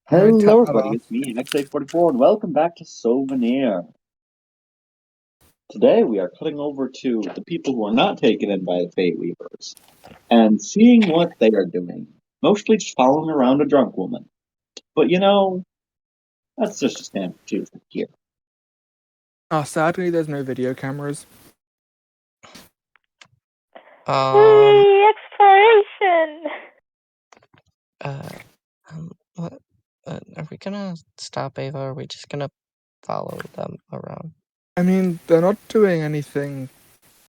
Alright, Hello, that everybody. off. It's me, XA44, and welcome back to Soulvenir. Today, we are cutting over to the people who are not taken in by the Fate Weavers and seeing what they are doing. Mostly just following around a drunk woman. But that's just a standard Tuesday here. Sadly, there's no video cameras. Whee! Exploration! What? Are we gonna stop Ava, or are we just gonna follow them around? I mean, they're not doing anything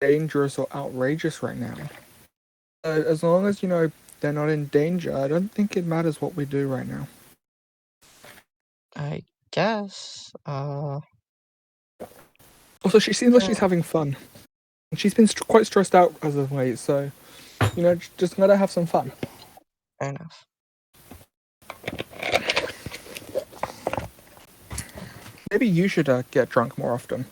dangerous or outrageous right now. As long as, they're not in danger, I don't think it matters what we do right now. I guess, Also, she seems like she's having fun. And she's been quite stressed out as of late, so, just let her have some fun. fair enough. Maybe you should get drunk more often.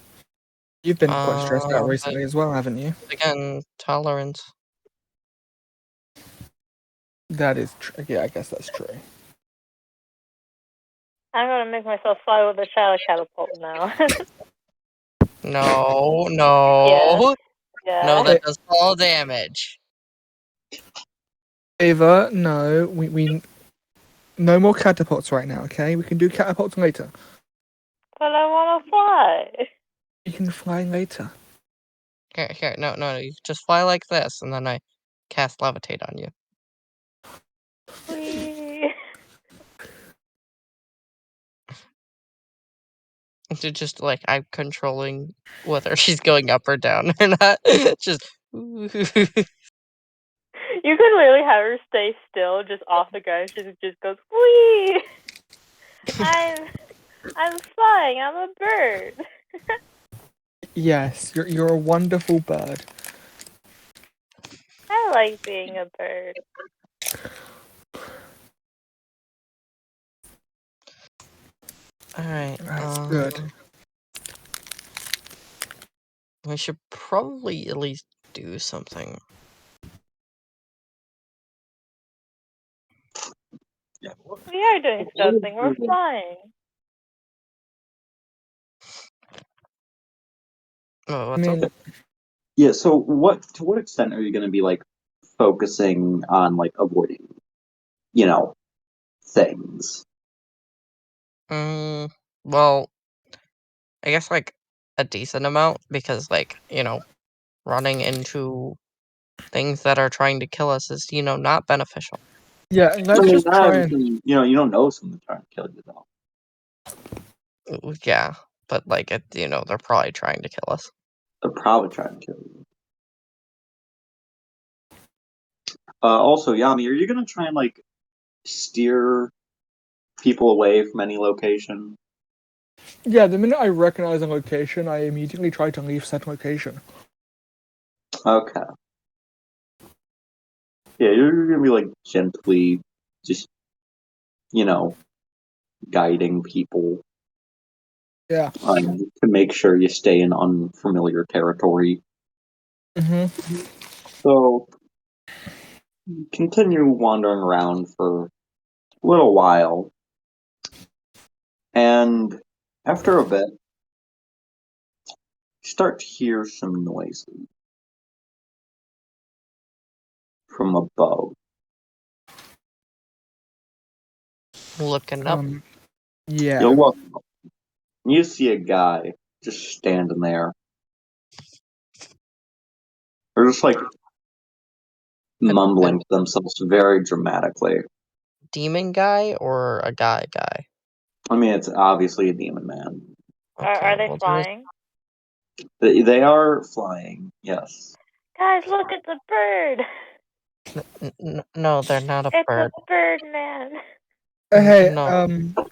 You've been quite stressed out recently as well, haven't you? Again, tolerance. That is true. Yeah, I guess that's true. I'm gonna make myself fly with a shadow catapult now. No, no. Yeah. No, that does all damage. Ava, no, we no more catapults right now, okay? We can do catapults later. But I wanna fly. You can fly later. Here, no, you just fly like this, and then I cast levitate on you. Whee! Just like I'm controlling whether she's going up or down or not. Just. You could literally have her stay still, just off the ground. She just goes, whee! I'm flying. I'm a bird. Yes, you're a wonderful bird. I like being a bird. Alright, That's good. We should probably at least do something. Yeah. We are doing something. We're flying. Oh, I mean, Yeah, so to what extent are you going to be, focusing on, avoiding, things? Well, I guess a decent amount, because running into things that are trying to kill us is, not beneficial. yeah, let's just try and... You don't know someone's trying to kill you, though. Yeah, but they're probably trying to kill us. They're probably trying to kill you. Also, Yami, are you going to try and, steer people away from any location? Yeah, the minute I recognize a location, I immediately try to leave said location. Okay. Yeah, you're gonna be gently just guiding people. Yeah. To make sure you stay in unfamiliar territory. Mm-hmm. So continue wandering around for a little while. And after a bit, you start to hear some noises from above. Looking up. Yeah. You look, you see a guy just standing there. They're just mumbling to themselves very dramatically. Demon guy or a guy? I mean, it's obviously a demon man. Okay, Are they flying? They are flying, yes. Guys, look, it's a bird. No, they're not a bird. It's a bird man. Hey, No.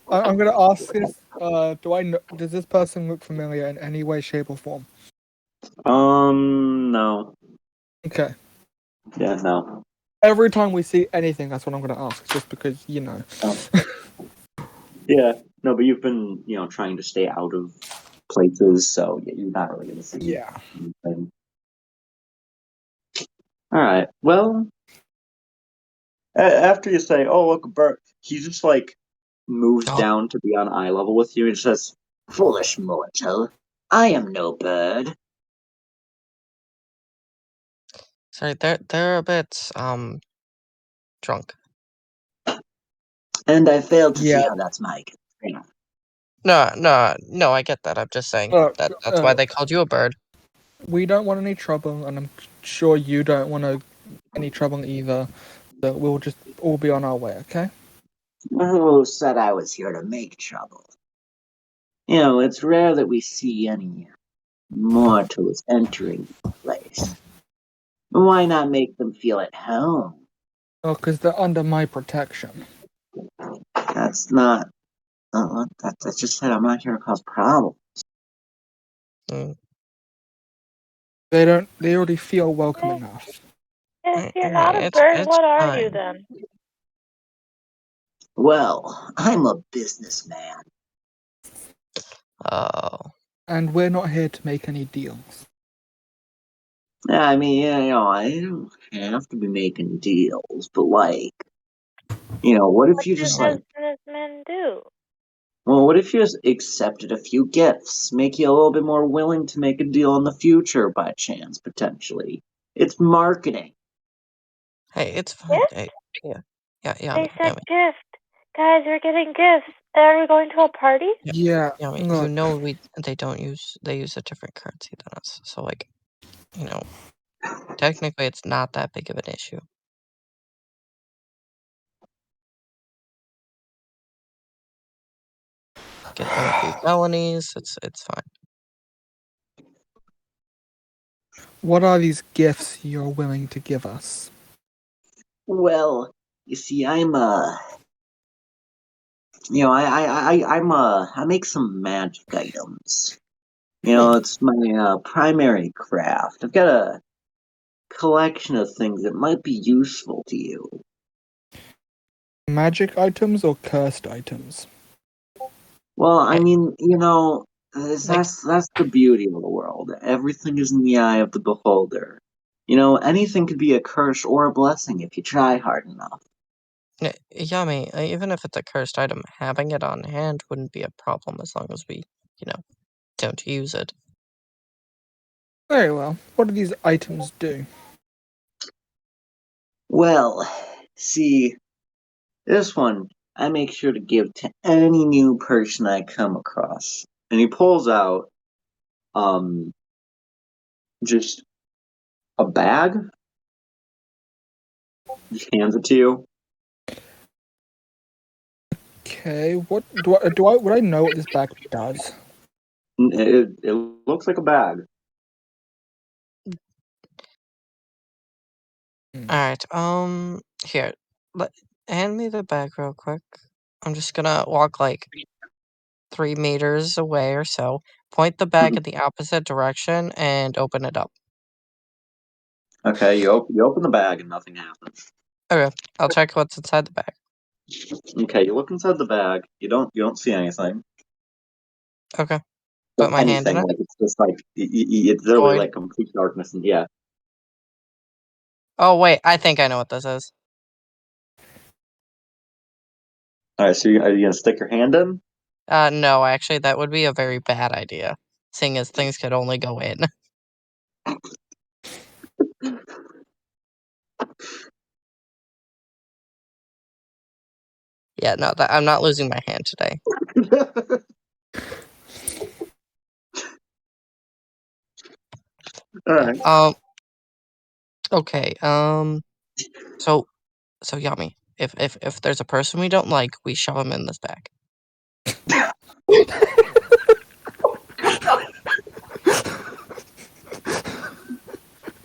I'm gonna ask this. Does this person look familiar in any way, shape, or form? No. Okay. Yeah, no. Every time we see anything, that's what I'm gonna ask, just because, Yeah, no, but you've been, trying to stay out of places, so yeah, you're not really gonna see Yeah. anything. Alright, well, after you say, oh, look, a bird, he's just moves Oh. down to be on eye level with you and says, "Foolish mortal, I am no bird." Sorry, they're a bit drunk. And I fail to see Yeah. how that's my concern. No, I get that. I'm just saying Look, that's why they called you a bird. we don't want any trouble, and I'm sure you don't want any trouble either. So we'll just all be on our way, okay? Who said I was here to make trouble? You know, it's rare that we see any mortals entering the place. Why not make them feel at home? Oh, because they're under my protection. That's not. That's just said I'm not here to cause problems. Mm, They already feel welcome enough. If you're not a bird, what are you then? Well, I'm a businessman. Oh. And we're not here to make any deals. I mean, you know, I don't have to be making deals, but like, you know, what if What you do just like, businessmen do? well, what if you just accepted a few gifts, make you a little bit more willing to make a deal in the future by chance, potentially? It's marketing. Hey, it's fine. Gift? Hey, yeah, They said Yummy. gift. Guys, we're getting gifts. Are we going to a party? Yeah, Yummy. look, You know they use a different currency than us. So like, you know, technically it's not that big of an issue. Get them a few felonies. It's fine. what are these gifts you're willing to give us? Well, you see, you know, I make some magic items. You know, it's my primary craft. I've got a collection of things that might be useful to you. Magic items or cursed items? Well, I Hey, mean, you know, like, that's the beauty of the world. Everything is in the eye of the beholder. You know, anything could be a curse or a blessing if you try hard enough. Yummy. Even if it's a cursed item, having it on hand wouldn't be a problem as long as we, you know, don't use it. Very well. What do these items do? Well, see, this one I make sure to give to any new person I come across. And he pulls out um just a bag, just hands it to you. Okay, what would I know what this bag does? It looks like a bag. Alright, here. Let hand me the bag real quick. I'm just gonna walk like 3 meters away or so, point the bag in the opposite direction, and open it up. Okay, you open the bag and nothing happens. Okay, I'll check what's inside the bag. Okay, you look inside the bag. You don't see anything. Okay, Like put my hand in anything. it. Like it's just like it's literally Void. like complete darkness. And yeah. Oh wait, I think I know what this is. All right. So are you gonna stick your hand in? No, actually, that would be a very bad idea, seeing as things could only go in. Yeah, no, I'm not losing my hand today. All Yeah. right. Okay. So Yummy. If there's a person we don't like, we shove them in this bag.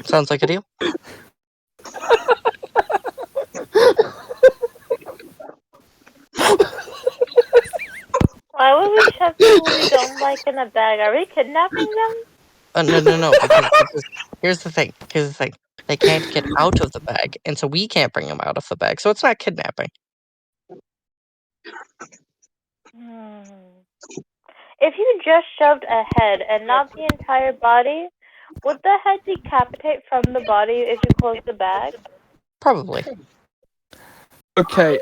Sounds like a deal. Why would we shove people we don't like in a bag? Are we kidnapping them? No, because here's the thing. They can't get out of the bag, and so we can't bring them out of the bag. So it's not kidnapping. If you just shoved a head and not the entire body, would the head decapitate from the body if you close the bag? Probably. Okay,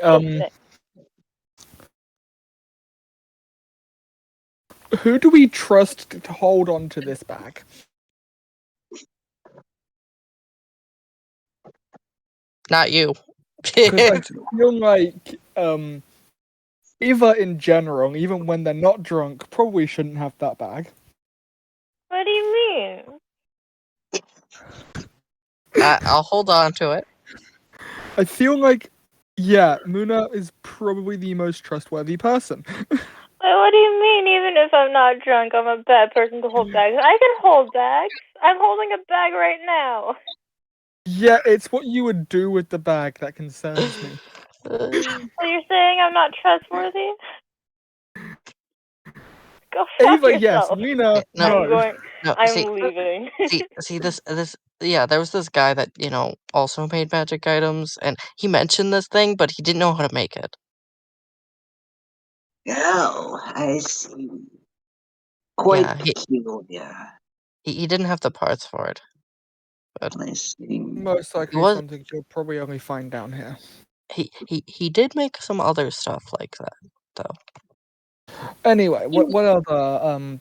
Who do we trust to hold on to this bag? Not you. Because I feel like Eva in general, even when they're not drunk, probably shouldn't have that bag. What do you mean? I'll hold on to it. I feel like, yeah, Muna is probably the most trustworthy person. What do you mean? Even if I'm not drunk, I'm a bad person to hold bags. I can hold bags. I'm holding a bag right now. Yeah, it's what you would do with the bag that concerns me. So you're saying I'm not trustworthy? Go fuck Ava, yes. yourself. Lena, No. no. I'm see, leaving. see this. Yeah, there was this guy that also made magic items, and he mentioned this thing, but he didn't know how to make it. Oh, I see. Yeah, Quite peculiar. he didn't have the parts for it. I see. Most likely was- something you'll probably only find down here. He did make some other stuff like that, though. Anyway, what other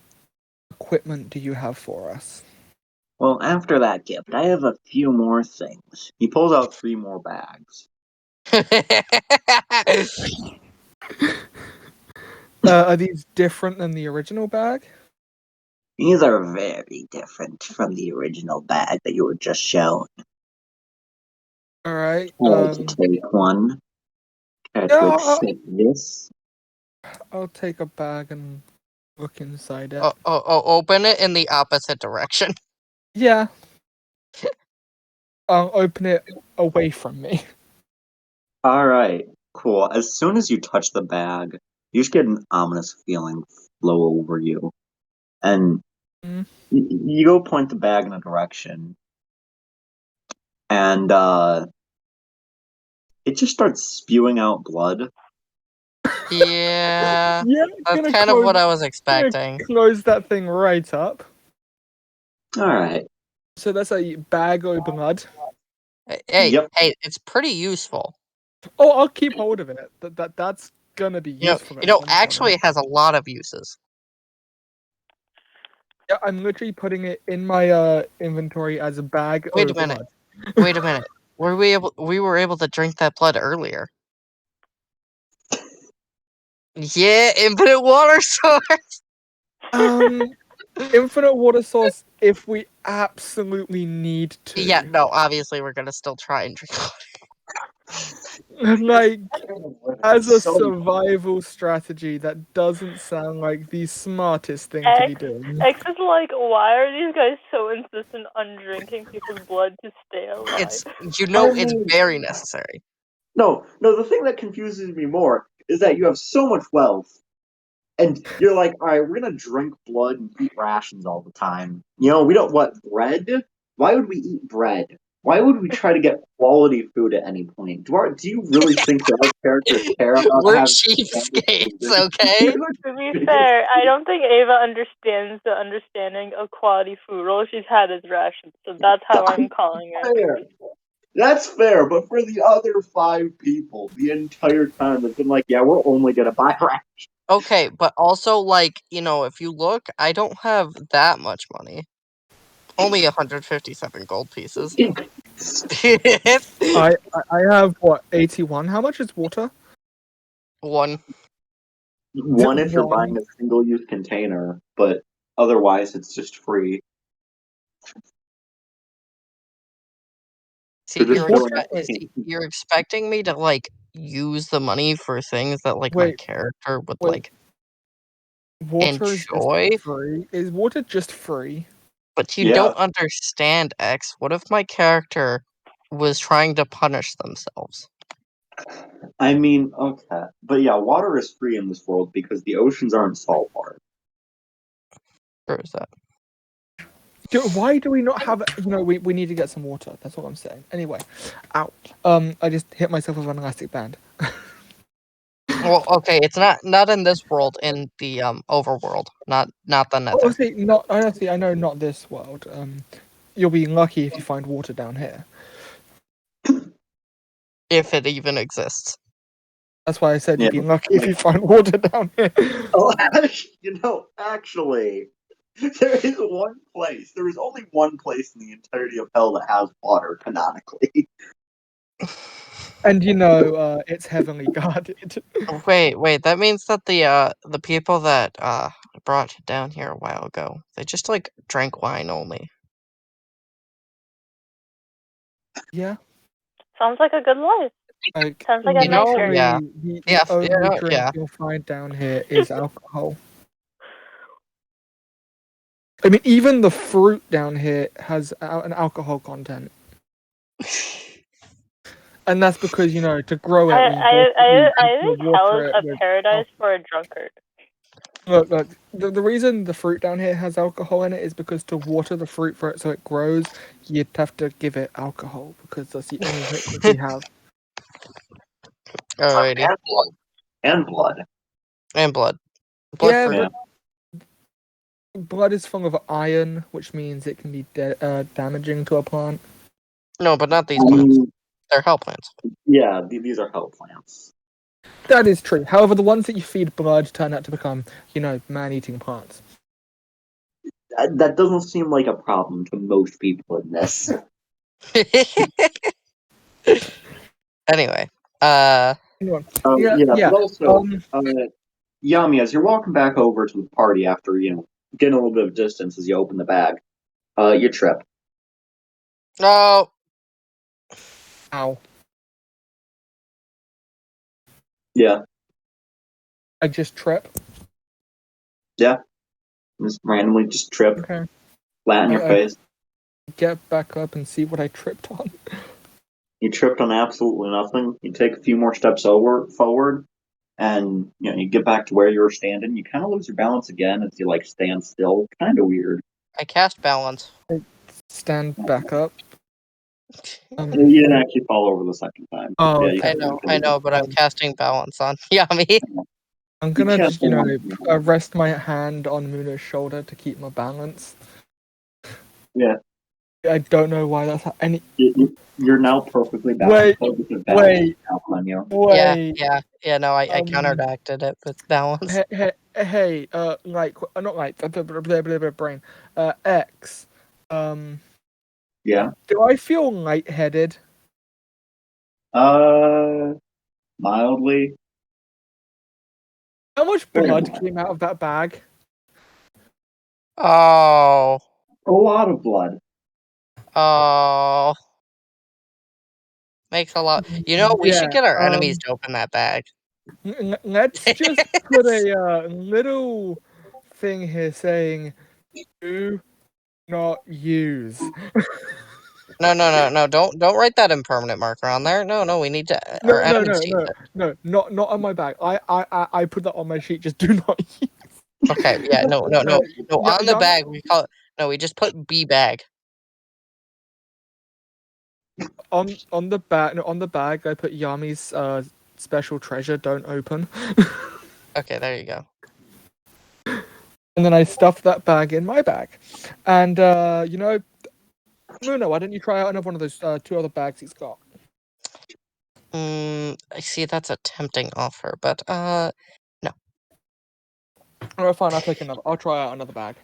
equipment do you have for us? Well, after that gift, I have a few more things. He pulls out 3 more bags. Are these different than the original bag? These are very different from the original bag that you were just shown. All right. I'll take one. Try to Yeah, accept this. I'll take a bag and look inside it. Open it in the opposite direction. Yeah. I'll open it away from me. Alright, cool. As soon as you touch the bag, you just get an ominous feeling flow over you. And Mm. you go point the bag in a direction, and it just starts spewing out blood. Yeah, Yeah, that's kind of what I was expecting. Close that thing right up. Alright. So that's a bag of blood. Hey, Yep. it's pretty useful. Oh, I'll keep hold of it. That's gonna be useful. at some Actually, point. it has a lot of uses. Yeah, I'm literally putting it in my inventory as a bag Wait a of minute. blood. Wait a minute. We were able to drink that blood earlier. Yeah, infinite water source. Infinite water source if we absolutely need to. Yeah, no, obviously we're gonna still try and drink water. Like, as a So- survival strategy, that doesn't sound like the smartest thing to be doing. X is like, why are these guys so insistent on drinking people's blood to stay alive? It's it's mean- very necessary. No, the thing that confuses me more is that you have so much wealth, and you're like, alright, we're gonna drink blood and eat rations all the time. We don't what bread? Why would we eat bread? Why would we try to get quality food at any point? Do you really think that our characters care about We're having cheapskates, okay? To be fair, I don't think Ava understands the understanding of quality food. All she's had is rations, so that's how I'm calling it. Fair. That's fair, but for the other 5 people, the entire time they've been like, yeah, we're only gonna buy rations. Okay, but also, if you look, I don't have that much money. Only 157 gold pieces. I have what, 81? How much is water? One. One if you're One. buying a single-use container, but otherwise it's just free. See, You're just What- filling you're expecting me to, use the money for things that, my Wait, character would, wait. Water enjoy? is just free. Is water just free? But you don't understand, X. What if my character was trying to punish themselves? I mean, okay. But yeah, water is free in this world because the oceans aren't salt water. Or is that? Why do we not have? We need to get some water. That's what I'm saying. Anyway, ow. I just hit myself with an elastic band. Well, okay, it's not in this world, in the overworld, not the Nether. Honestly, I know not this world. You'll be lucky if you find water down here. If it even exists. That's why I said Yeah. you'd be lucky if you find water down here. Oh, actually, there is one place. There is only one place in the entirety of hell that has water canonically. And it's heavenly guarded. Wait, that means that the people that brought you down here a while ago, they just like drank wine only. Yeah. Sounds like a good life. Like Sounds like a You know, nice journey. yeah. the Yeah, only drink yeah. you'll find down here is alcohol. I mean, even the fruit down here has an alcohol content. And that's because, to grow it, I you think hell water is it a with paradise alcohol. for a drunkard. Look, the reason the fruit down here has alcohol in it is because to water the fruit for it so it grows, you'd have to give it alcohol because that's the only liquid we have. Alrighty. And blood. And blood. And blood. Blood Yeah, fruit. but blood is full of iron, which means it can be damaging to a plant. No, but not these plants. They're hell plants. Yeah, these are hell plants. That is true. However, the ones that you feed blood turn out to become, man-eating plants. That doesn't seem like a problem to most people in this. Anyway, Anyway, But also, um, Yami, as you're walking back over to the party after, getting a little bit of distance as you open the bag, you trip. no. ow. Yeah. I just trip. Just randomly just trip, Okay. flat in your I face. get back up and see what I tripped on. You tripped on absolutely nothing. You take a few more steps forward, and you get back to where you were standing. You kind of lose your balance again as you stand still. Kind of weird. I cast balance. Stand back up. You didn't actually fall over the second time. Oh, Yeah, you okay. I know, but I'm casting balance on Yami. I'm gonna cast just, balance. rest my hand on Muna's shoulder to keep my balance. Yeah. I don't know why that's any. You're now perfectly balanced. Wait. Yeah. No, I Um, counteracted it with balance. Hey, not like brain. X. Yeah. Do I feel lightheaded? Mildly. How much Very blood mild. came out of that bag? Oh. A lot of blood. Oh. Makes a lot. We should get our enemies to open that bag. Let's just put a little thing here saying, "Do not use." No. Don't write that impermanent marker on there. No. We need to our enemies to use it. No, not on my bag. I put that on my sheet. Just do not use. Okay. Yeah. No. On the Yami, bag we call it. No, we just put B bag. on the bag. No, on the bag, I put Yami's special treasure. Don't open. Okay, there you go. And then I stuffed that bag in my bag. And Muna, why don't you try out another one of those two other bags he's got? I see that's a tempting offer, but Oh, fine. I'll take another. I'll try out another bag.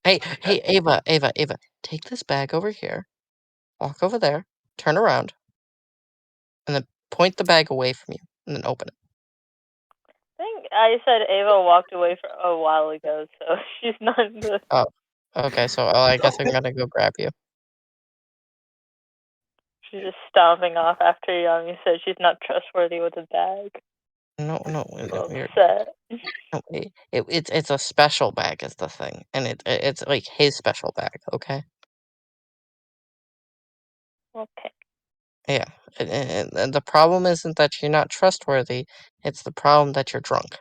Hey, Ava, take this bag over here. Walk over there, turn around, and then point the bag away from you, and then open it. I think I said Ava walked away for a while ago, so she's not the. Oh, okay. So I guess I'm gonna go grab you. She's just stomping off after Yami said she's not trustworthy with a bag. No, So upset. it's a special bag is the thing, and it's like his special bag. Okay. Okay. Yeah, and the problem isn't that you're not trustworthy; it's the problem that you're drunk.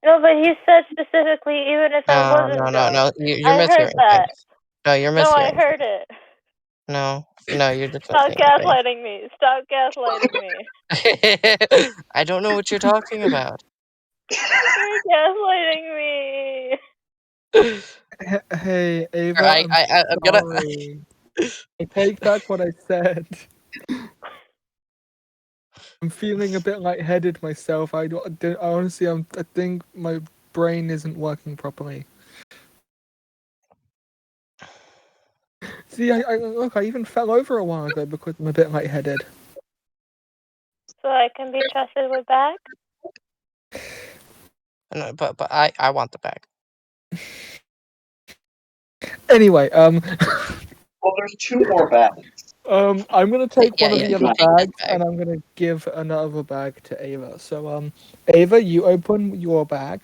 No, but he said specifically, even if I wasn't drunk. No. You're I heard mishearing that. things. No, you're No, I mishearing heard things. it. No, you're just Stop mishearing things. gaslighting me. Stop gaslighting me. I don't know what you're talking about. You're gaslighting me. Hey, Ava, I'm gonna. sorry. I take back what I said. I'm feeling a bit lightheaded myself. I honestly, I think my brain isn't working properly. See, look, I even fell over a while ago because I'm a bit lightheaded. So I can be trusted with bag? No, but I want the bag. Anyway, Well, there's 2 more bags. I'm gonna take one of Yeah, the other take that bags bag. and I'm gonna give another bag to Ava. So, Ava, you open your bag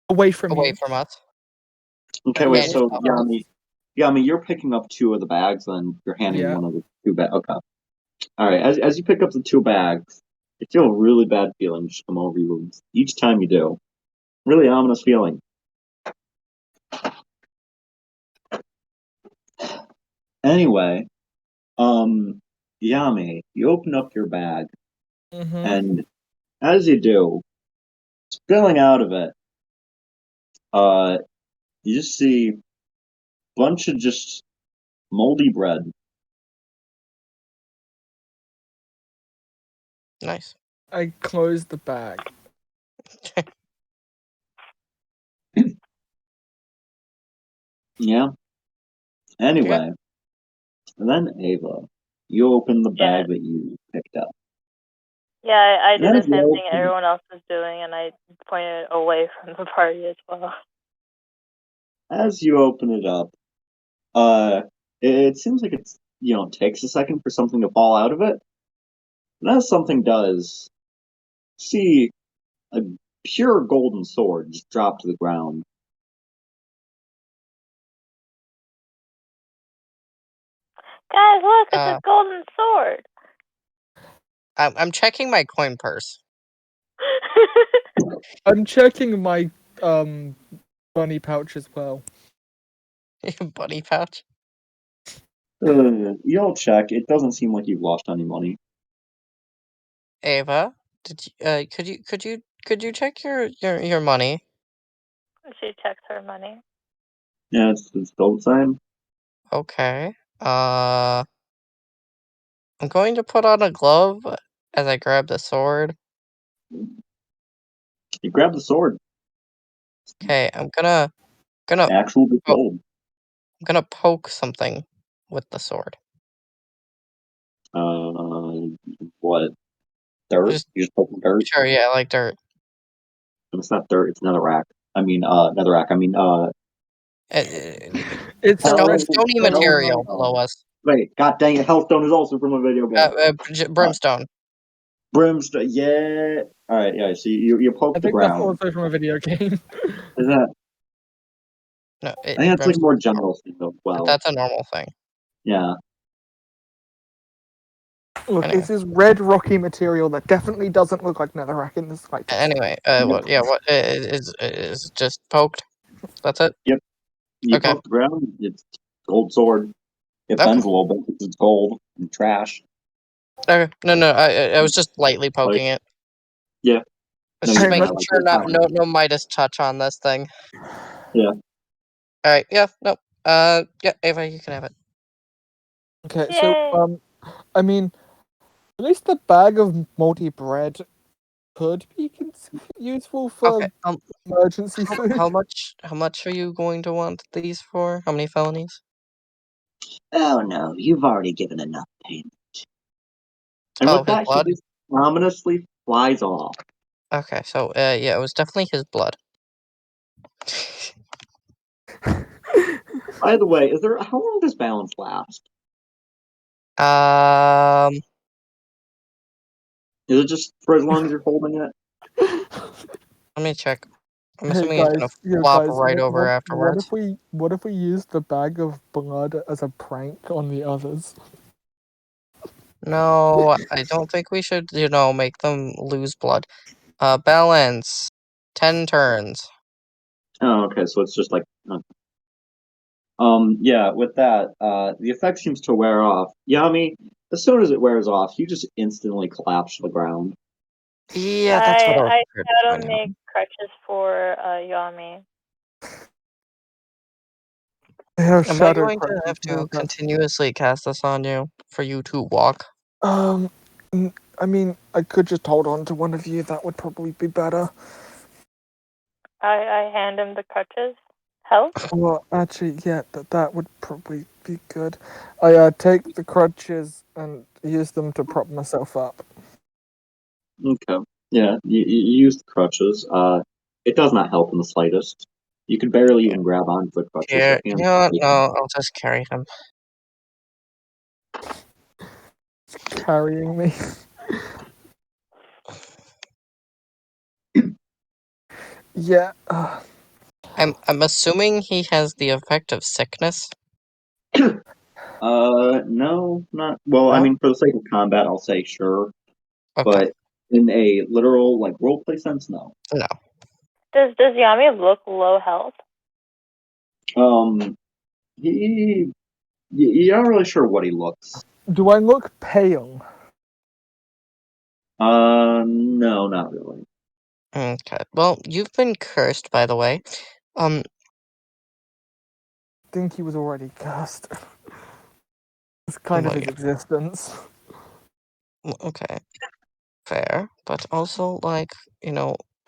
away from Away you. from us. Okay, And wait. hand So yourself. Yami, you're picking up 2 of the bags, then you're handing Yeah. one of the 2 bags. Okay. All right. As you pick up the 2 bags, you feel a really bad feeling just come over you each time you do. Really ominous feeling. Anyway, Yami, you open up your bag, and as you do, spilling out of it, you just see a bunch of just moldy bread. Nice. I close the bag. Yeah. Anyway, then Ava, you open the Yeah. bag that you picked up. Yeah, I And did the as you same thing open it, everyone else was doing, and I pointed away from the party as well. as you open it up, uh, it seems like it's takes a second for something to fall out of it. And as something does, see a pure golden sword just drop to the ground. Guys, look, it's Uh, a golden sword. I'm checking my coin purse. I'm checking my bunny pouch as well. Bunny pouch. You'll check. It doesn't seem like you've lost any money. Ava, did you, could you check your money? She checks her money. Yeah, it's still the same. Okay. I'm going to put on a glove as I grab the sword. You grab the sword. Okay, I'm gonna Actual oh, gold. I'm gonna poke something with the sword. What? Dirt? Just You just poke dirt? sure, yeah, like dirt. It's not dirt. It's netherrack. I mean, netherrack. I mean, It's a hell, Stony hell material no. below us. Wait, god dang it! Hellstone is also from a video game. Brimstone. Brimstone. Yeah. All right. Yeah. So you poke I the think that's ground. also from a video game. Is that? No, I think that's like a brimstone. more general thing as well. That's a normal thing. Yeah. Look, Anyway. this is red rocky material that definitely doesn't look like netherrack in the slightest. Anyway, what is just poked? That's it? Yep. You Okay. poke the ground. It's gold sword. It Okay. bends a little bit because it's gold and trash. Okay. No, I was just lightly poking it. Yeah. Let's No, just you're making not like sure no Midas touch on this thing. Yeah. Alright, yeah, no. Yeah, Ava, you can have it. Okay, Yay. so I mean, at least the bag of multi bread could be useful for Okay, emergency food. how much are you going to want these for? How many felonies? Oh no, you've already given enough payment. And Oh, with his that, he blood? just ominously flies off. Okay, so, yeah, it was definitely his blood. By the way, how long does balance last? Is it just for as long as you're holding it? Let me check. I'm Hey assuming he's gonna guys, flop right over what afterwards. if we use the bag of blood as a prank on the others? No, I don't think we should, make them lose blood. Balance. 10 turns. Oh, okay. So it's just like, yeah. With that, the effect seems to wear off. Yami, as soon as it wears off, you just instantly collapse to the ground. Yeah, that's what I was I prepared to gotta find out. make crutches for Yami. They have Am I shadow going to crutches have now. to continuously cast this on you for you to walk? Um, I mean, I could just hold on to one of you. That would probably be better. I hand him the crutches. Help? Well, actually, yeah, that would probably be good. I take the crutches and use them to prop myself up. Okay. Yeah, you use the crutches. It does not help in the slightest. You could barely even grab onto the crutches. Here, Your you hands know are what? shaking. No, I'll just carry him. Carrying me. Yeah. I'm assuming he has the effect of sickness. No, not well. I No? mean, for the sake of combat, I'll say sure, Okay. but in a literal like roleplay sense, no. No. Does Yami look low health? You're not really sure what he looks. Do I look pale? No, not really. Okay. Well, you've been cursed, by the way. I think he was already cursed. It's kind of Well, his existence. okay. Fair, but also, like,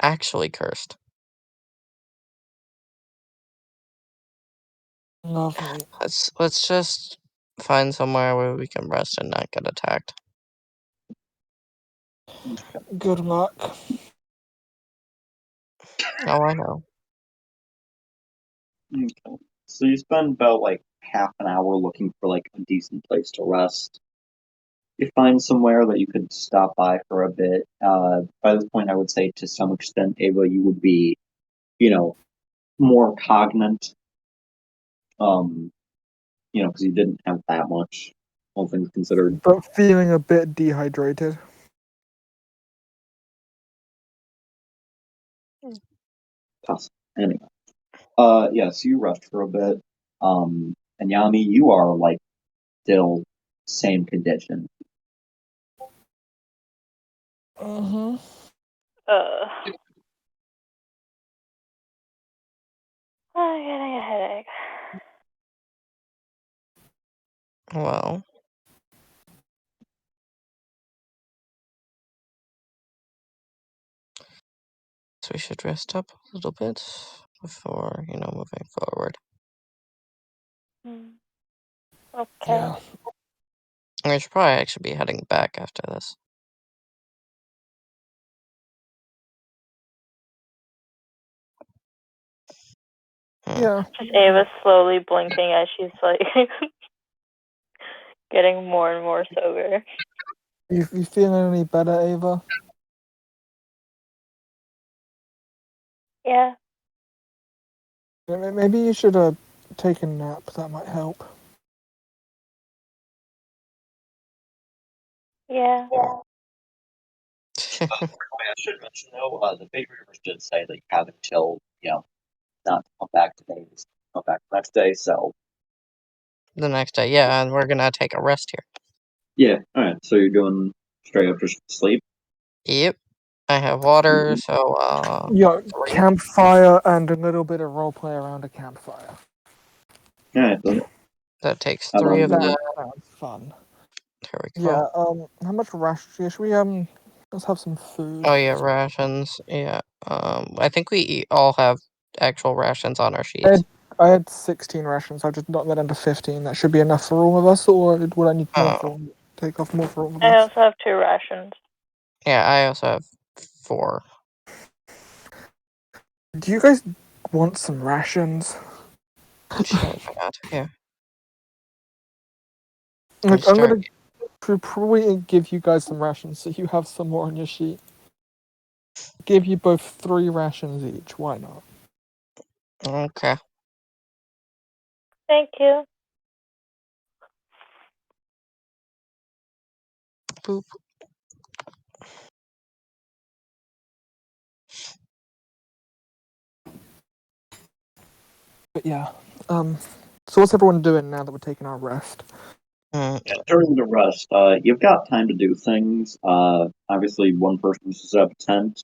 actually cursed. Lovely. Let's just find somewhere where we can rest and not get attacked. Good luck. Oh, I know. Okay. So you spend about like half an hour looking for like a decent place to rest. You find somewhere that you could stop by for a bit. By this point, I would say to some extent, Ava, you would be, more cognate. Because you didn't have that much, all things considered. But feeling a bit dehydrated. Anyway, so you rest for a bit. And Yami, you are like still same condition. Mm-hmm. I'm getting a headache. Well, so we should rest up a little bit before, moving forward. Okay. Yeah. We should probably actually be heading back after this. Yeah. Just Ava slowly blinking as she's like getting more and more sober. You feeling any better, Ava? Yeah. Maybe you should take a nap. That might help. Yeah. I should mention though, the Fate Reavers did say that you have until not to come back today, just come back the next day. So The next day, yeah, and we're gonna take a rest here. yeah, all right. So you're doing straight up just sleep. Yep. I have water, so, Yeah, campfire and a little bit of roleplay around a campfire. All right, then. that takes How about 3 of you? that. Sounds fun. Here we go. Yeah, how much should we, let's have some food. Oh, yeah, rations. Yeah. I think we all have actual rations on our I sheets. had 16 rations. I just knocked that into 15. That should be enough for all of us, or would I need more for take off more for all of I us? also have 2 rations. Yeah, I also have 4. Do you guys want some rations? Sure, why not? Here. Like, I'm Start. gonna probably give you guys some rations so you have some more on your sheet. Give you both 3 rations each. Why not? Okay. Thank you. Boop. But yeah, so what's everyone doing now that we're taking our rest? During the rest, you've got time to do things. Obviously, one person needs to set up a tent.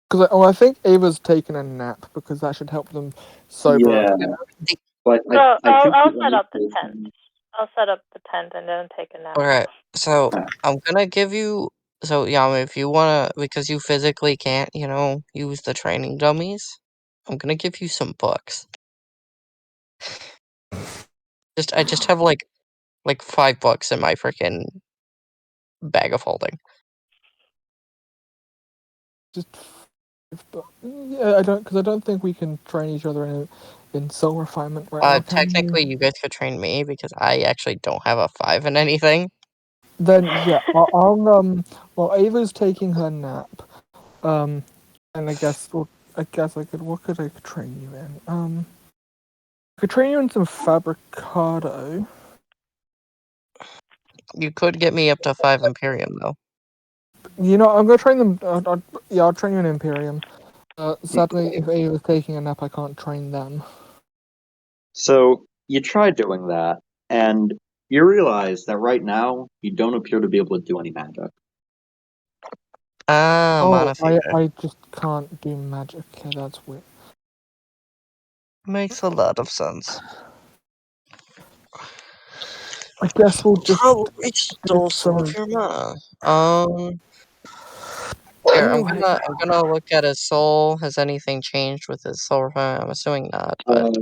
Because I think Ava's taking a nap because that should help them sober Yeah, up. but So I think I'll the set only up the tent. person. I'll set up the tent and then take a nap. Alright, so I'm gonna give you. So, Yama, if you wanna. Because you physically can't, use the training dummies, I'm gonna give you some books. I just have like 5 books in my freaking bag of holding. Just, yeah, I don't think we can train each other in soul refinement right now. Can we? Technically, you guys could train me because I actually don't have a 5 in anything. Then yeah, well, Ava's taking her nap, and I guess I could. What could I train you in? I could train you in some fabricado. You could get me up to 5 Imperium, though. I'm gonna train them. I'll train you in Imperium. Sadly, if Ava's taking a nap, I can't train them. So you try doing that, and you realize that right now you don't appear to be able to do any magic. Mana feeder. I just can't do magic. Okay, that's weird. Makes a lot of sense. I guess we'll just Probably stole some some. of your mana. Here, I'm gonna look at his soul. Has anything changed with his soul? I'm assuming not, but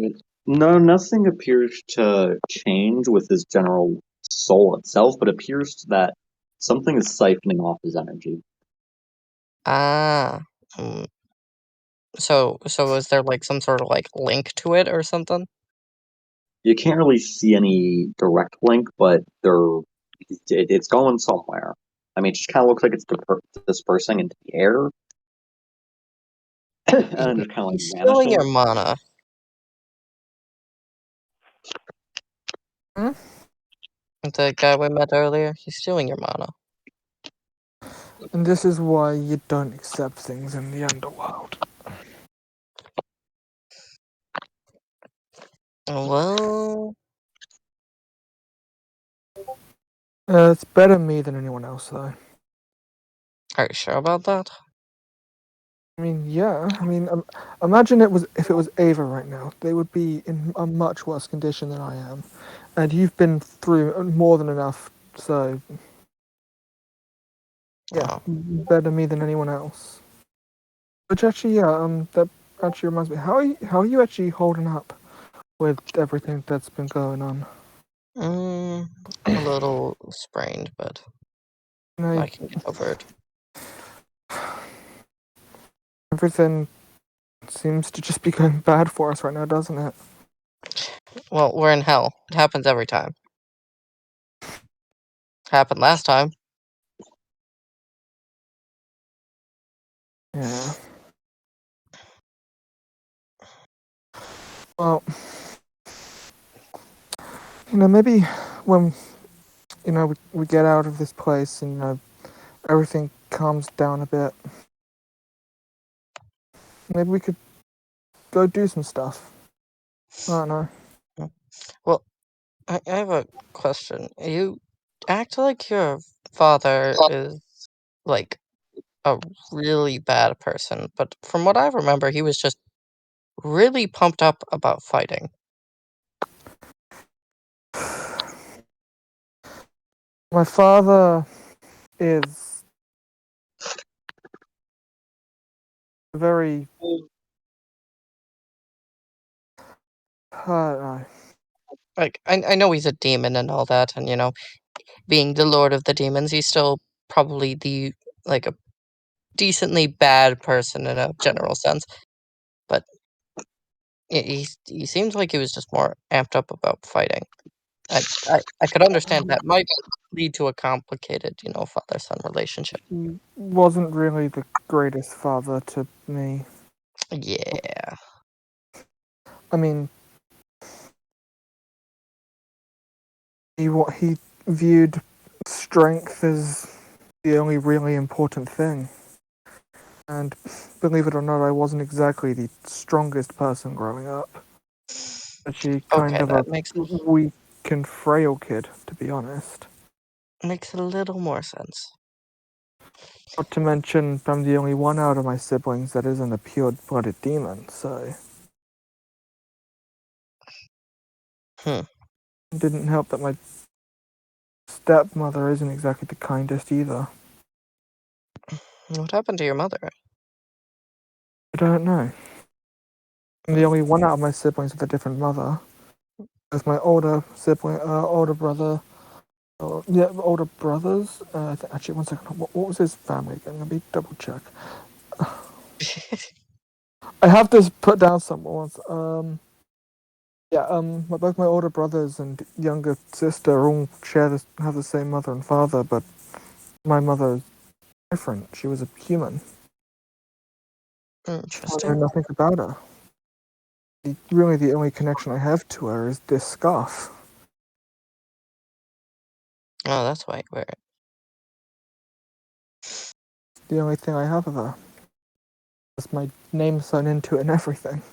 No, nothing appears to change with his general soul itself, but appears that something is siphoning off his energy. hmm. So is there like some sort of like link to it or something? You can't really see any direct link, but it's going somewhere. I mean, it just kind of looks like it's dispersing into the air, and then just kind of like He's stealing your vanishing. mana. Hmm? The guy we met earlier, he's stealing your mana. And this is why you don't accept things in the underworld. Well, It's better me than anyone else, though. are you sure about that? I mean, yeah. I mean, imagine if it was Ava right now. They would be in a much worse condition than I am, and you've been through more than enough. So, yeah, Oh. better me than anyone else. Which actually, yeah, that actually reminds me. How are you actually holding up with everything that's been going on? I'm a little sprained, but I can get over it. Everything seems to just be going bad for us right now, doesn't it? Well, we're in hell. It happens every time. Happened last time. Yeah. Well, maybe when we get out of this place and everything calms down a bit, maybe we could go do some stuff. I don't know. Well, I have a question. You act like your father is like a really bad person, but from what I remember, he was just really pumped up about fighting. My father is very. I don't know. Like, I know he's a demon and all that, and being the lord of the demons, he's still probably a decently bad person in a general sense. But he seems like he was just more amped up about fighting. I could understand that might lead to a complicated, father-son relationship. He wasn't really the greatest father to me. Yeah. I mean, he viewed strength as the only really important thing. And believe it or not, I wasn't exactly the strongest person growing up. Actually, kind Okay, of a that makes weak and frail kid, to be honest. a little more sense. Not to mention, I'm the only one out of my siblings that isn't a pure-blooded demon, so. Didn't help that my stepmother isn't exactly the kindest either. What happened to your mother? I don't know. I'm the only one out of my siblings with a different mother. There's my older sibling, older brother. Yeah, older brothers. Actually, one second. What was his family again? Let me double check. I have this put down somewhere. Yeah. Both my older brothers and younger sister all have the same mother and father, but my mother is different. She was a human. I know Interesting. nothing about her. Really, the only connection I have to her is this scarf. Oh, that's why you wear it. The only thing I have of her. There's my name sewn into it and everything.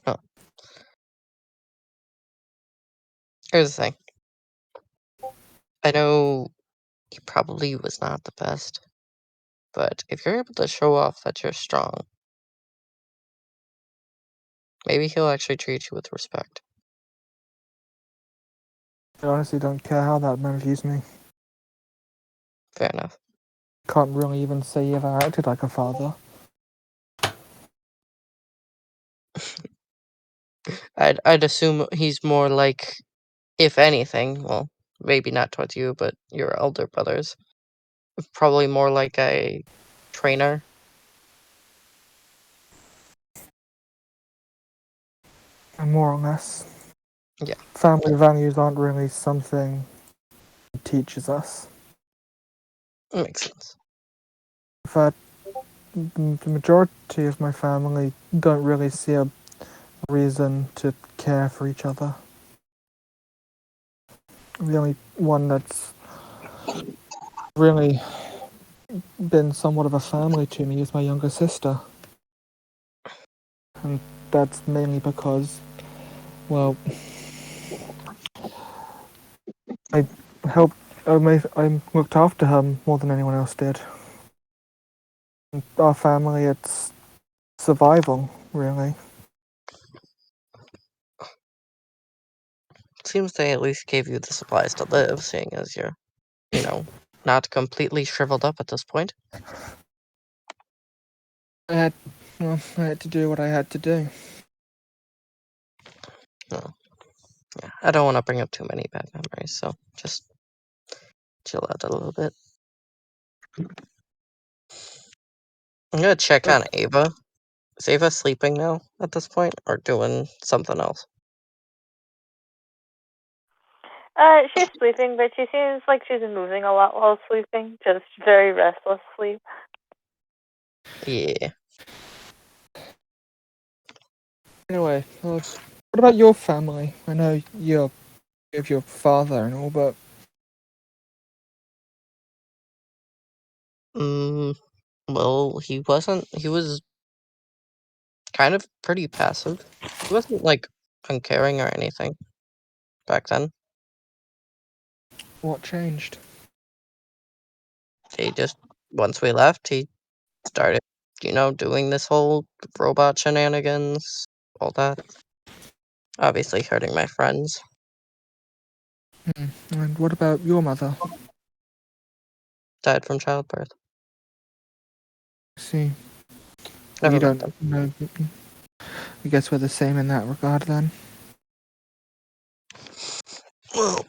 Oh. Here's the thing. I know he probably was not the best, but if you're able to show off that you're strong, maybe he'll actually treat you with respect. I honestly don't care how that man views me. Fair enough. Can't really even say he ever acted like a father. I'd assume he's more like, if anything, well, maybe not towards you, but your elder brothers. Probably more like a trainer. More or less. Yeah. Family values aren't really something he teaches us. Makes sense. In fact, the majority of my family don't really see a reason to care for each other. The only one that's really been somewhat of a family to me is my younger sister. And that's mainly because, well, I helped, I looked after her more than anyone else did. In our family, it's survival, really. Seems they at least gave you the supplies to live, seeing as you're, not completely shriveled up at this point. I had to do what I had to do. Oh, yeah. I don't want to bring up too many bad memories, so just chill out a little bit. I'm gonna check on Ava. Is Ava sleeping now at this point, or doing something else? She's sleeping, but she seems like she's moving a lot while sleeping. Just very restless sleep. Yeah. Anyway, what about your family? I know you have your father and all, but Well, he wasn't. He was kind of pretty passive. He wasn't like uncaring or anything back then. what changed? He just once we left, he started, doing this whole robot shenanigans, all that. Obviously hurting my friends. And what about your mother? Died from childbirth. See, Never you met don't them. know. I guess we're the same in that regard, then. Well,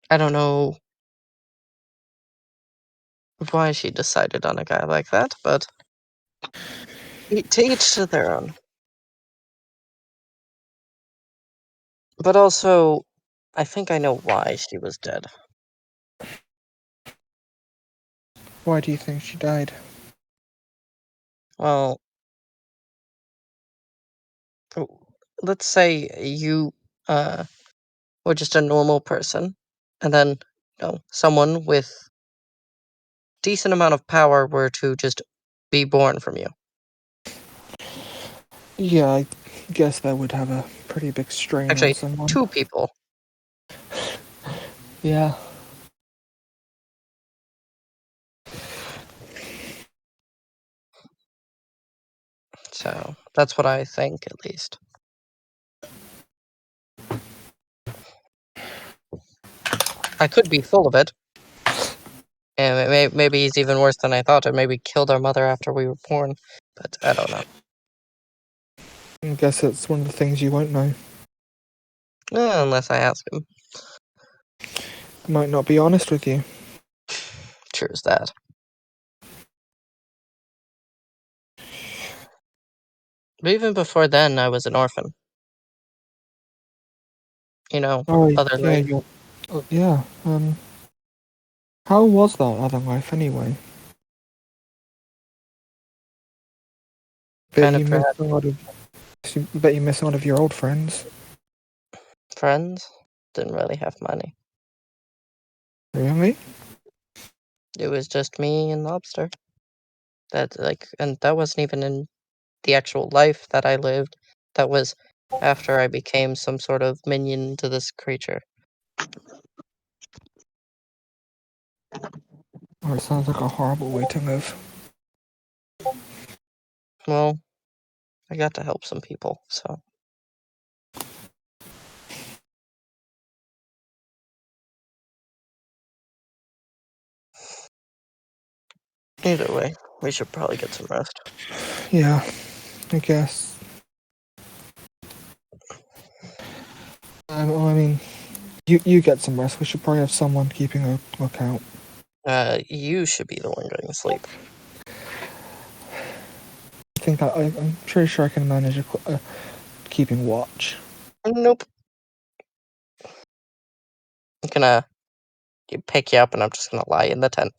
I don't know why she decided on a guy like that, but to each to their own. But also, I think I know why she was dead. Why do you think she died? Well, let's say you were just a normal person, and then, someone with decent amount of power were to just be born from you. Yeah, I guess that would have a pretty big strain on Actually, someone. 2 people. Yeah. So that's what I think, at least. I could be full of it. And maybe he's even worse than I thought, and maybe killed our mother after we were born. But I don't know. I guess it's one of the things you won't know. Unless I ask him. He might not be honest with you. True as that. But even before then, I was an orphan. Oh, other yeah, life. yeah. How was that other life anyway? Kind of bad. Bet you miss a lot of your old friends. Friends didn't really have money. Really? It was just me and Lobster. And that wasn't even in the actual life that I lived. That was after I became some sort of minion to this creature. Oh, it sounds like a horrible way to live. Well, I got to help some people, so. Either way, we should probably get some rest. Yeah, I guess. Well, I mean, you get some rest. We should probably have someone keeping a lookout. You should be the one going to sleep. I think I'm pretty sure I can manage keeping watch. Nope. I'm gonna pick you up and I'm just gonna lie in the tent.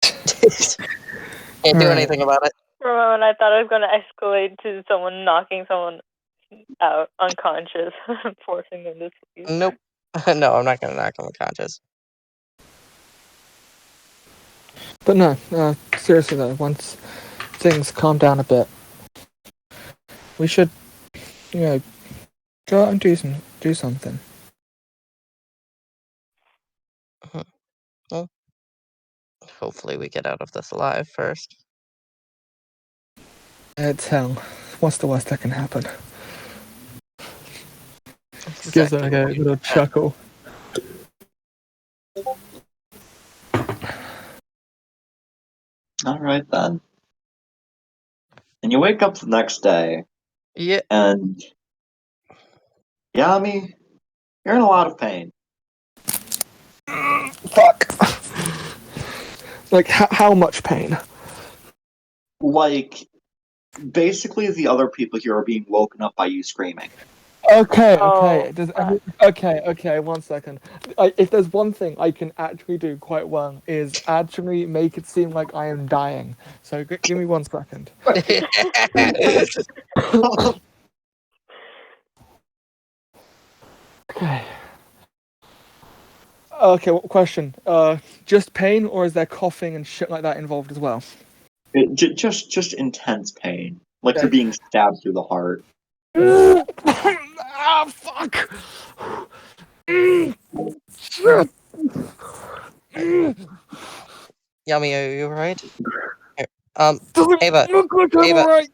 Can't do Alright. anything about it. For a moment, I thought I was going to escalate to someone knocking someone out unconscious, forcing them to sleep. Nope. No, I'm not gonna knock him unconscious. But no, seriously though, once things calm down a bit, we should, go out and do something. Well, hopefully we get out of this alive first. It's hell. What's the worst that can happen? Exactly. Gives a little chuckle. All right then. And you wake up the next day, Yeah. and Yami, you're in a lot of pain. Fuck. Like, how much pain? Like, basically, the other people here are being woken up by you screaming. Okay. fuck. Okay. 1 second. If there's one thing I can actually do quite well is actually make it seem like I am dying. So give me 1 second. Okay. Okay. Question. Just pain, or is there coughing and shit like that involved as well? Just intense pain, like you're being stabbed through the heart. Ah, fuck. Shit. Yummy, are you alright? Here. Doesn't Ava. look like I'm Ava. alright.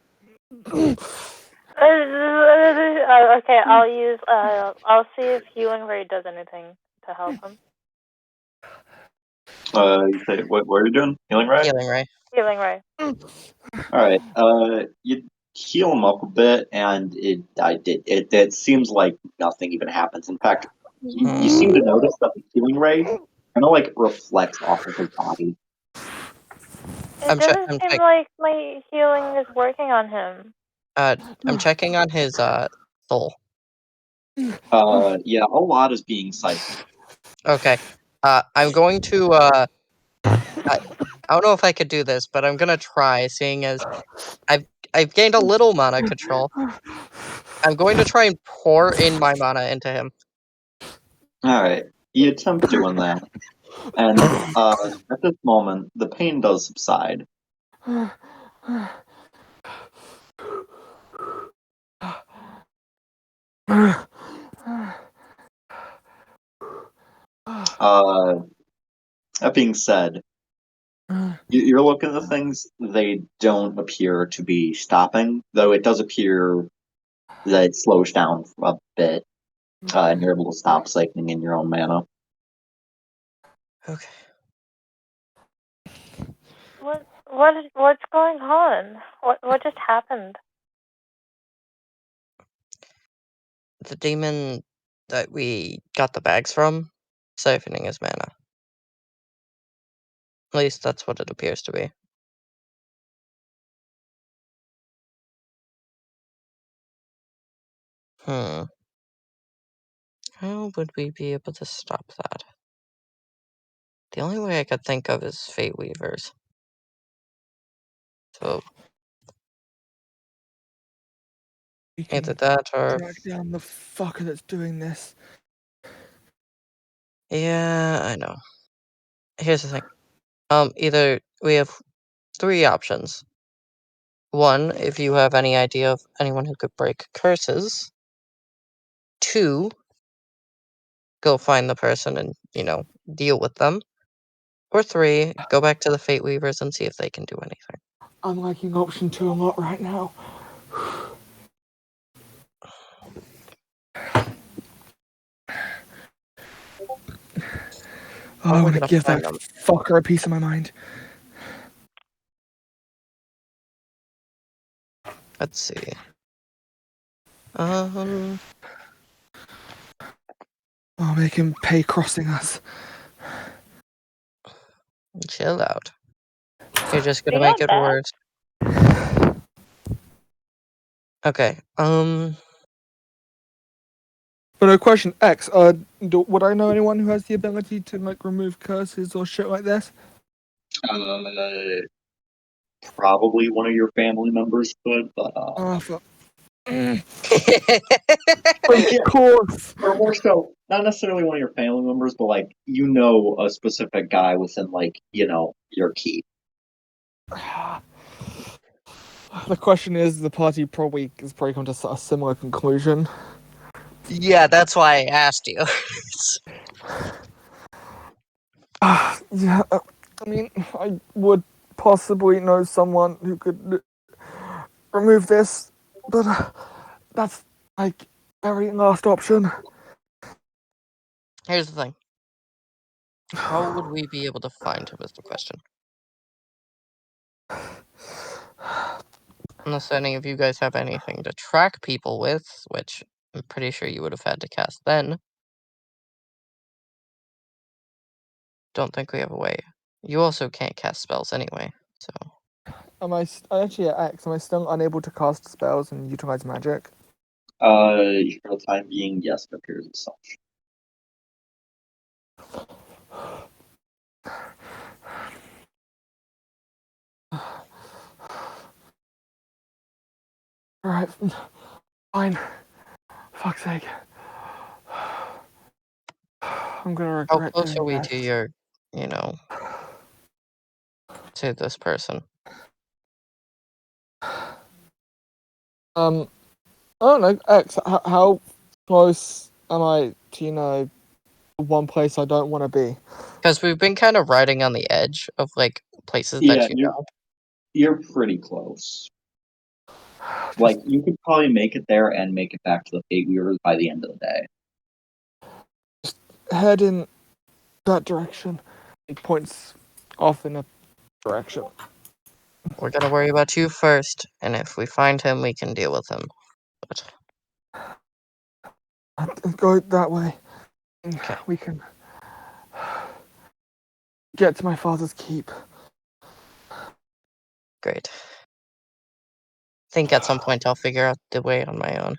Okay, I'll see if Healing Ray does anything to help him. You say, what are you doing? Healing Ray? Healing Ray. Healing Ray. Alright, you heal him up a bit, and it seems like nothing even happens. In fact, you seem to notice that the healing ray kind of like reflects off of his body. It doesn't seem like my healing is working on him. I'm checking on his soul. Yeah, a lot is being siphoned. Okay. I'm going to I don't know if I could do this, but I'm gonna try, seeing as I've gained a little mana control. I'm going to try and pour in my mana into him. Alright, you attempt doing that, and at this moment, the pain does subside. That being said, you're looking at the things, they don't appear to be stopping, though it does appear that it slows down a bit, and you're able to stop siphoning in your own mana. Okay. What's going on? What just happened? The demon that we got the bags from, siphoning his mana. At least that's what it appears to be. How would we be able to stop that? The only way I could think of is Fate Weavers. So We either can that or track down the fucker that's doing this. yeah, I know. Here's the thing. Either we have 3 options. 1, if you have any idea of anyone who could break curses. 2, go find the person and, deal with them. Or 3, go back to the Fate Weavers and see if they can do anything. I'm liking option 2 a lot right now. How I are we want to gonna give find that them? fucker a piece of my mind. Let's see. I'll make him pay crossing us. Chill out. You're just gonna We make got it that. worse. Okay, But a question, X, would I know anyone who has the ability to, like, remove curses or shit like this? Probably one of your family members could, but Oh, fuck. yeah, Of course! or more so, not necessarily one of your family members, but like a specific guy within your keep. The question is, the party probably has come to a similar conclusion. yeah, that's why I asked you. Yeah, I mean, I would possibly know someone who could remove this, but that's, like, very last option. Here's the thing. How would we be able to find him is the question. Unless any of you guys have anything to track people with, which I'm pretty sure you would have had to cast then. Don't think we have a way. You also can't cast spells anyway, so... Am I actually at X? Am I still unable to cast spells and utilize magic? For the time being, yes, it appears as such. Alright, fine. Fuck's sake. I'm gonna How regret close are doing we that. to your, to this person? I don't know, X, how close am I to, one place I don't want to be? Because we've been kind of riding on the edge of, like, places Yeah, that you know. you're pretty close. Like, you could probably make it there and make it back to the Fate Weavers by the end of the day. Head in that direction. He points off in a direction. We're gonna worry about you first, and if we find him, we can deal with him. But Go that way. okay, We can get to my father's keep. great. Think at some point I'll figure out the way on my own.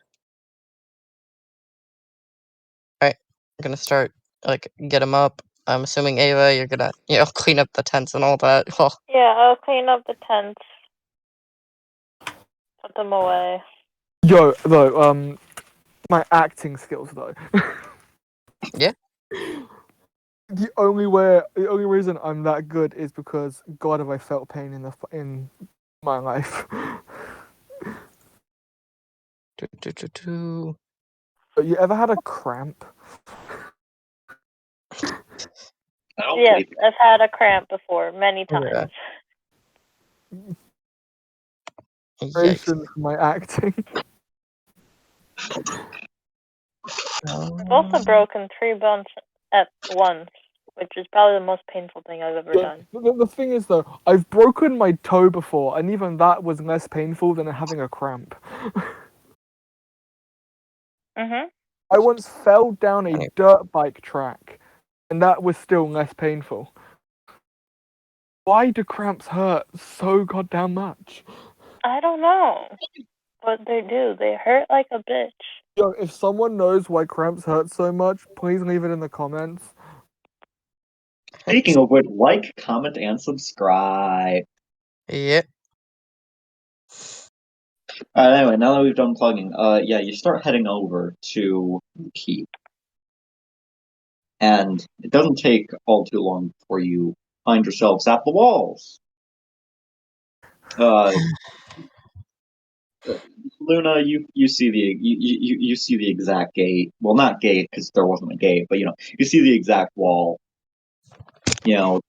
Alright, I'm gonna start, get him up. I'm assuming, Ava, you're gonna, clean up the tents and all that. Oh, Yeah, I'll clean up the tents. Put them away. Yo, though, my acting skills, though. yeah? The only reason I'm that good is because God, have I felt pain in my life. But you ever had a cramp? I don't Yes, believe I've had a cramp before, many Yeah. times. Yikes. Inspiration for my acting. I've also broken 3 bones at once. which is probably the most painful thing I've ever done. The thing is, though, I've broken my toe before, and even that was less painful than having a cramp. Mhm. I once fell down a Any- dirt bike track, and that was still less painful. Why do cramps hurt so goddamn much? I don't know, but they do. They hurt like a bitch. Yo, if someone knows why cramps hurt so much, please leave it in the comments. Speaking of which, like, comment, and subscribe. Yep. Anyway, now that we've done plugging, yeah, you start heading over to the keep. And it doesn't take all too long before you find yourselves at the walls. Uh, Luna, you see you see the exact gate. Well, not gate because there wasn't a gate, but you see the exact wall. The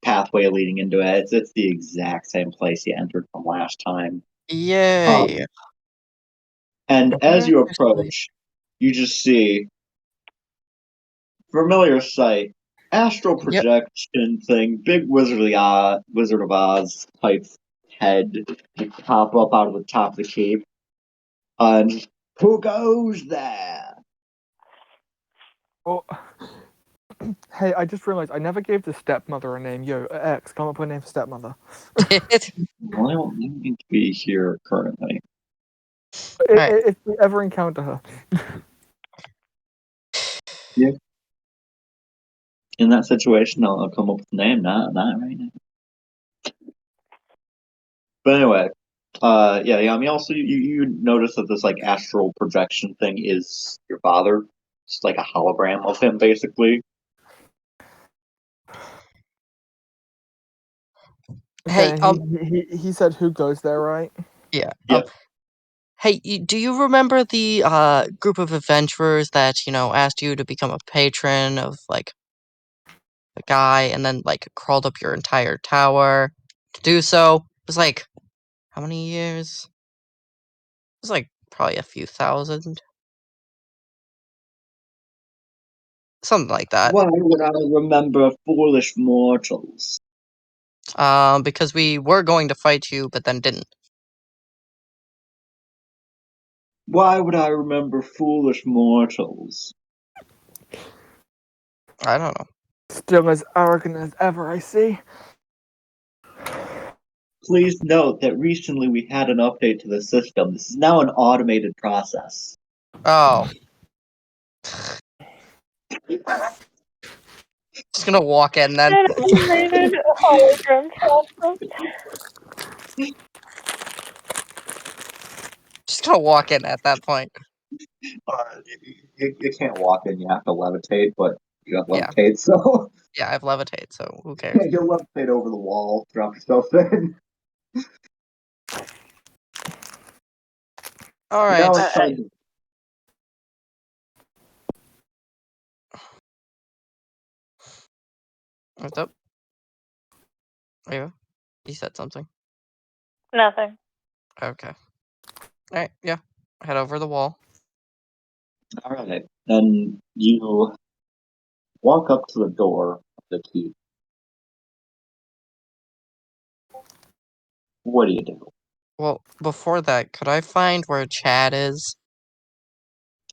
pathway leading into it. It's the exact same place you entered from last time. Yay. And as Where you actually- approach, you just see familiar sight, astral Yep. projection thing, big Wizard of Oz type head pop up out of the top of the cape. And who goes there? Oh, hey, I just realized I never gave the stepmother a name. Yo, X, come up with a name for stepmother. Well, I don't need to be here currently. Alright. If we ever encounter her. Yeah. In that situation, I'll come up with a name, not right now. But anyway, yeah. I mean, also you notice that this like astral projection thing is your father. It's like a hologram of him, basically. Okay, Hey, and he said who goes there, right? yeah. Yeah. Hey, do you remember the group of adventurers that, asked you to become a patron of like a guy and then like crawled up your entire tower to do so? It was like how many years? It was like probably a few thousand. Something like that. Why would I remember foolish mortals? Because we were going to fight you, but then didn't. Why would I remember foolish mortals? I don't know. Still as arrogant as ever, I see. Please note that recently we had an update to the system. This is now an automated process. Oh. Just gonna walk in then. An animated hologram process. Just gonna walk in at that point. You can't walk in, you have to levitate, but you have Yeah. levitate, so Yeah, I have levitate, so who cares? you'll levitate over the wall, drop yourself in. Alright. Now it's time. What's up? Ava? You said something. Nothing. Okay. Alright, yeah. Head over the wall. Alright, then you walk up to the door of the keep. What do you do? Well, before that, could I find where Chad is?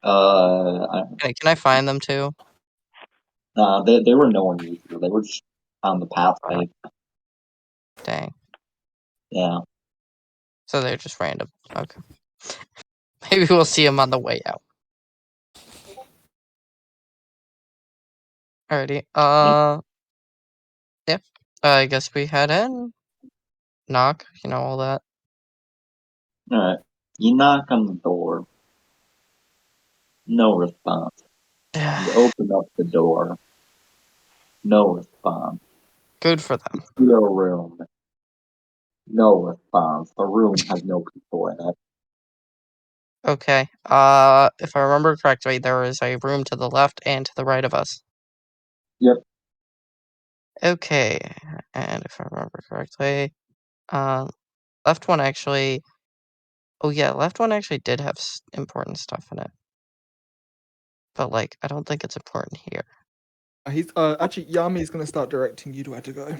I Can I find them too? they were nowhere near you. They were just on the pathway. Dang. Yeah. So they're just random. Okay. Maybe we'll see them on the way out. Alrighty. Yeah. I guess we head in. Knock, all that. Alright. You knock on the door. No response. You open up the door. No response. Good for them. Your room. No response. The room has no people in it. Okay. If I remember correctly, there is a room to the left and to the right of us. Yep. Okay. And if I remember correctly, left one actually. Oh yeah, left one actually did have important stuff in it. But like, I don't think it's important here. He's actually Yami's gonna start directing you to where to go.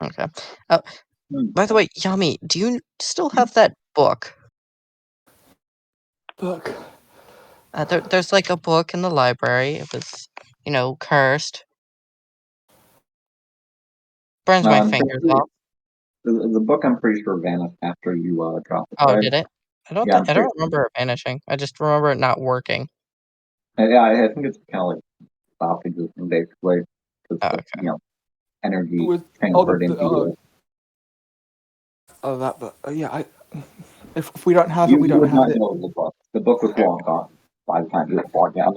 Okay. Hmm. By the way, Yami, do you still have that book? Look, There's like a book in the library. It was, cursed. Burns my fingers off. The book, I'm pretty sure, vanished after you dropped it, Oh, right? did it? Yeah, I'm I pretty don't remember it vanishing. I just remember it not working. Yeah, I think it's kind of like stopped existing basically because Oh, the okay. it energy was transferred into it. that, but yeah, if we don't have it, You we don't would have not it. know the book. The book was long gone by the time you were logged out.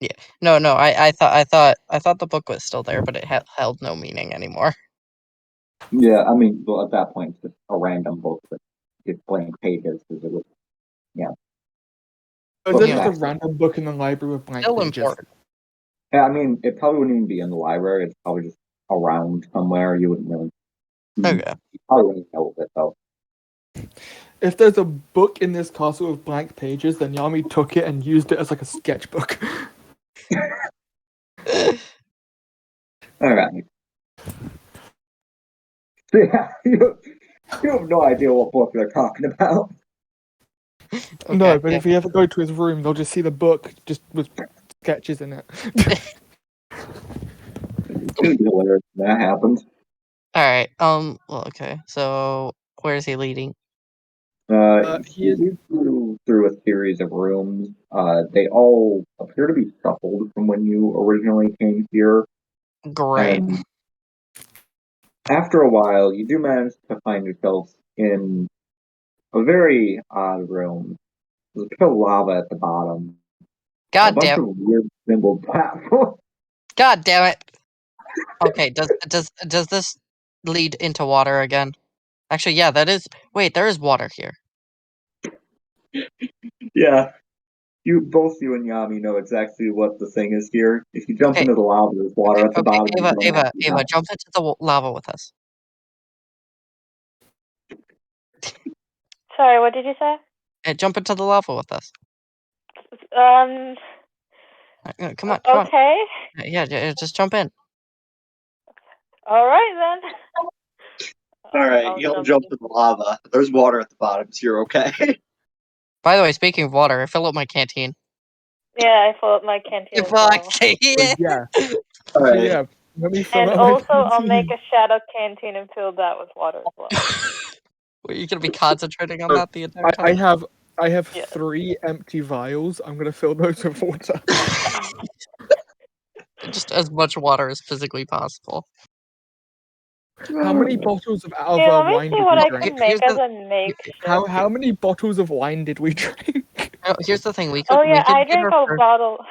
Yeah. No. I thought the book was still there, but it held no meaning anymore. Yeah, I mean, well, at that point, it's just a random book with just blank pages because it was, yeah. Is But it Yeah. just a fact, random book in the library with blank Still pages? important. yeah, I mean, it probably wouldn't even be in the library. It's probably just around somewhere. You wouldn't really, Okay. you probably wouldn't know of it though. If there's a book in this castle with blank pages, then Yami took it and used it as like a sketchbook. All right. Yeah, you have no idea what book they're talking about. Okay. No, but Yeah. if you ever go to his room, they'll just see the book just with sketches in it. It's gonna be hilarious when that happens. All right. Well. Okay. So where is he leading? He is. You through a series of rooms. They all appear to be shuffled from when you originally came here. Great. And after a while, you do manage to find yourself in a very odd room. There's a bit of lava at the bottom, and a God bunch damn. of weird symbols platforms. God damn it. Okay. Does this lead into water again? Actually, yeah. That is. Wait. There is water here. Yeah, you and Yami know exactly what the thing is here. If you jump Okay. into the lava, there's water at the Okay. bottom. You don't have to Ava, jump. jump into the lava with us. Sorry, what did you say? Jump into the lava with us. Um. Come on. Okay. Yeah. Just jump in. All right then. All right, I'll you'll jump jump in. in the lava. There's water at the bottom, so you're okay. By the way, speaking of water, I fill up my canteen. Yeah, I fill up my canteen as Fuck. well. Yeah. Yeah. All So right. yeah, let me fill And out my also, I'll make canteen. a shadow canteen and fill that with water as well. Were you gonna be concentrating on Oh, that the entire I time? have Yeah. 3 empty vials. I'm gonna fill those with water. Just as much water as physically possible. How many bottles of Hey, let me wine see did what we I drink? can make Here's as the a makeshift. How many bottles of wine did we drink? here's the thing. We Oh yeah, could I get drank our a first, bottle.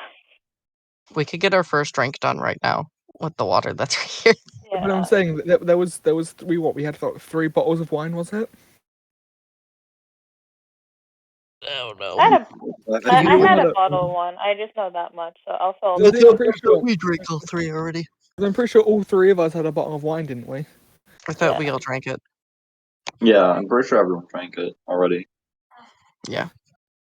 we could get our first drink done right now with the water that's right here. But I'm Yeah. saying that there was 3 what we had 3 bottles of wine, was it? Oh I no. had Because I we had had a a. bottle of one. I just know that much, so I'll fill up I the think I'm rest. pretty sure. we drank all 3 already. I'm pretty sure all 3 of us had a bottle of wine, didn't we? I thought Yeah. we all drank it. Yeah, I'm pretty sure everyone drank it already. Yeah.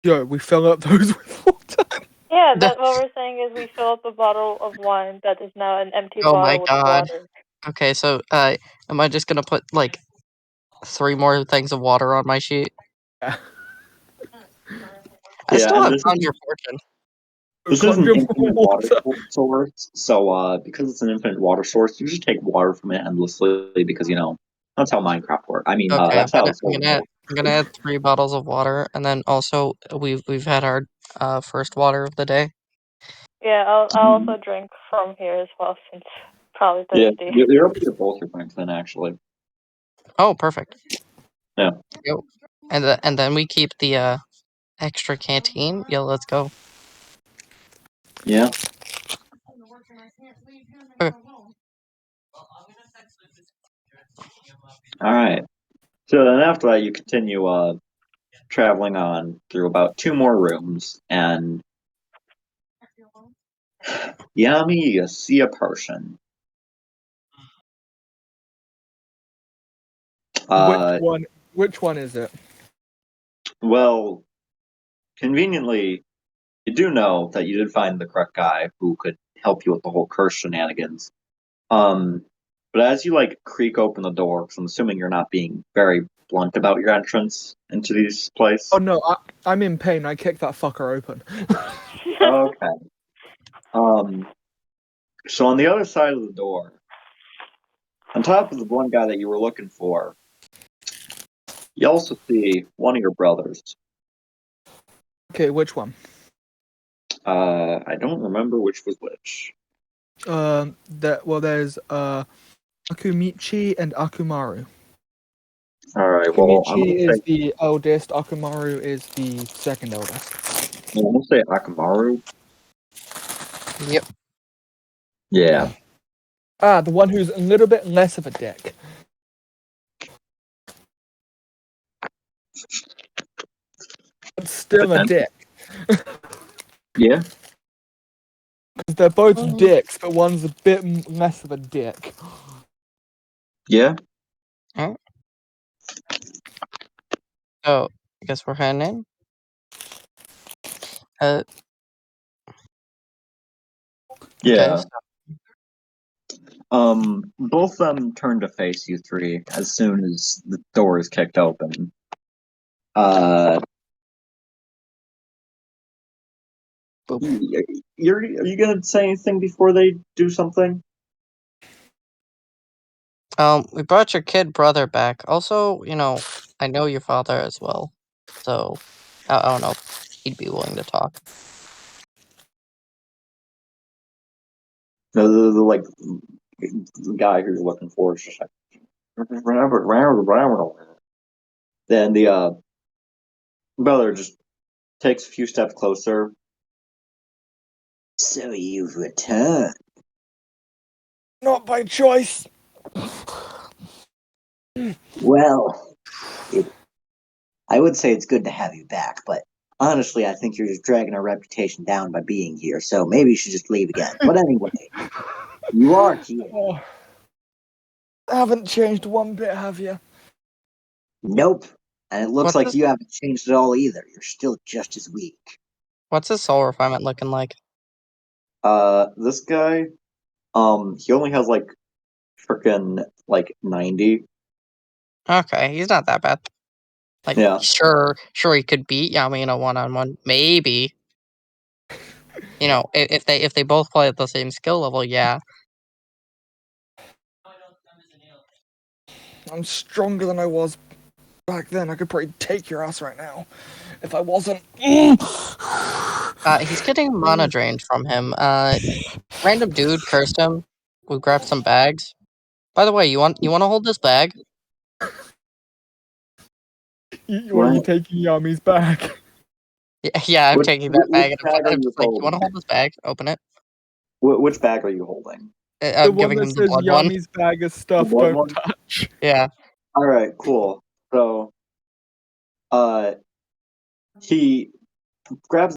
Yo, we fill up those with water. Yeah, that's what we're saying is we fill up a bottle of wine that is now an empty Oh my bottle with god. water. Okay, so am I just gonna put like 3 more things of water on my sheet? Yeah. I Yeah, still and have found your fortune. this is an Conjure infinite more water water. source. So because it's an infinite water source, you just take water from it endlessly because that's how Minecraft works. I mean, Okay, that's how I'm gonna add 3 bottles of water, and then also we've had our first water of the day. Yeah, I'll also drink from here as well since probably Yeah, thirsty. you're up to both your drinks then actually. Oh, perfect. Yeah. Yo. And then we keep the extra canteen. Yeah, let's go. Yeah. Okay. All right. So then after that, you continue traveling on through about 2 more rooms, and Yami, you see a person. Which one is it? Well, conveniently, You do know that you did find the correct guy who could help you with the whole curse shenanigans. But as you like creak open the door, because I'm assuming you're not being very blunt about your entrance into these places. Oh no, I'm in pain. I kicked that fucker open. Okay. So on the other side of the door, on top of the one guy that you were looking for, you also see one of your brothers. Okay, which one? I don't remember which was which. There's Akumichi and Akumaru. All right. Well, Akumichi is the eldest. Akumaru is the second eldest. I'm gonna say Akamaru. Yep. Yeah. The one who's a little bit less of a dick. But still a dick. Yeah. They're both dicks, but one's a bit less of a dick. Yeah. Alright. So, I guess we're heading in. Yeah. Okay, Both of them turn to face you three as soon as the door is kicked open. Are you gonna say anything before they do something? we brought your kid brother back. Also, I know your father as well, so I don't know if he'd be willing to talk. The guy who you're looking for is just like then the brother just takes a few steps closer. So you've returned. Not by choice. Well, I would say it's good to have you back, but honestly, I think you're just dragging our reputation down by being here, so maybe you should just leave again. But anyway, you are here. Oh, haven't changed one bit, have you? Nope. And it looks What's like this? you haven't changed at all either. You're still just as weak. What's his soul refinement looking like? This guy, he only has like freaking like 90. Okay, he's not that bad. Like, Yeah. sure, he could beat Yami in a one-on-one, maybe. If they both play at the same skill level, yeah. I'm stronger than I was back then. I could probably take your ass right now if I wasn't. He's getting mana drained from him. Random dude cursed him. We grabbed some bags. By the way, you want to hold this bag? What are you taking Yami's back? Yeah, I'm Which- taking that bag. which And bag are I'm you just like, you want to holding? hold this bag? Open it. Which bag are you holding? The I'm one giving that him the says blood one. Yami's bag of stuff, The blood don't one? touch. Yeah. All right, cool. So, he grabs